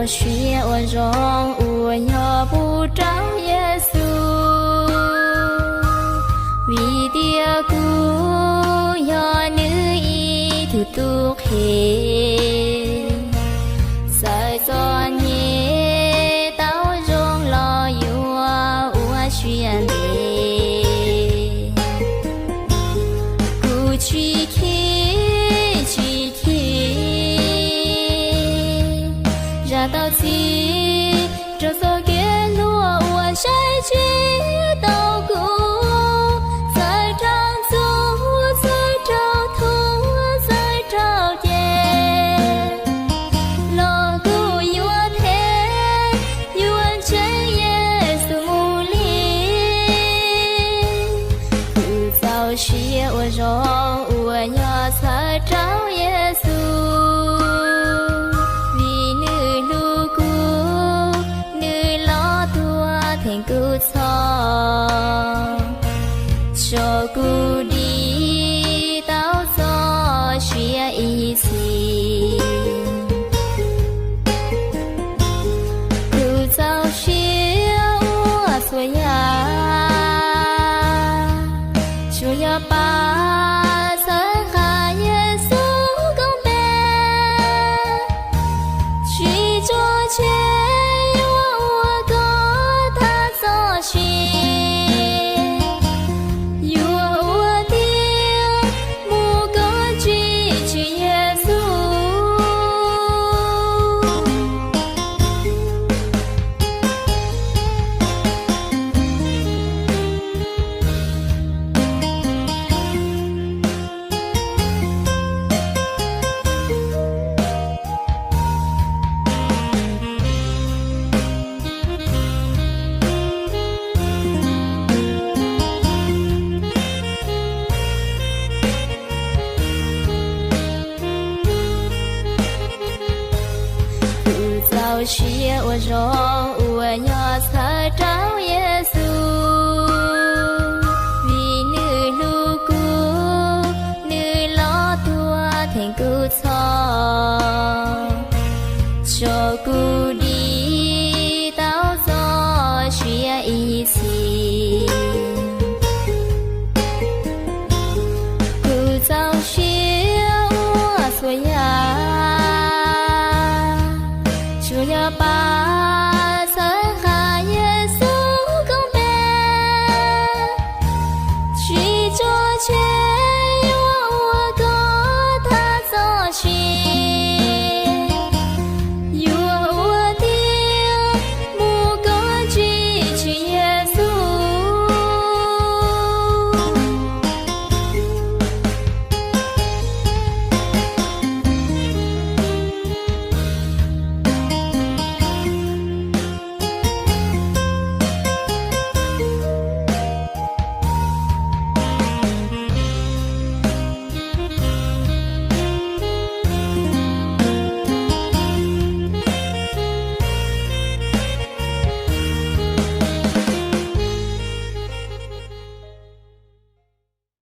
学我容我要不找耶稣，为的故要你一途途黑，在昨夜到容老有我需要你，故去去去去。到起，这所给路我谁去到过？在长足，在找土，在找田。老古有我陪，有我真耶稣母里。不早学我容，我要才找耶稣。古草，小谷里稻草学一起，古草学我所要，就要把残害耶稣公平，去做全。学我容，我要才找耶稣，为你路过，你老多天古草，小谷里稻草学一起，古草学我所要。要把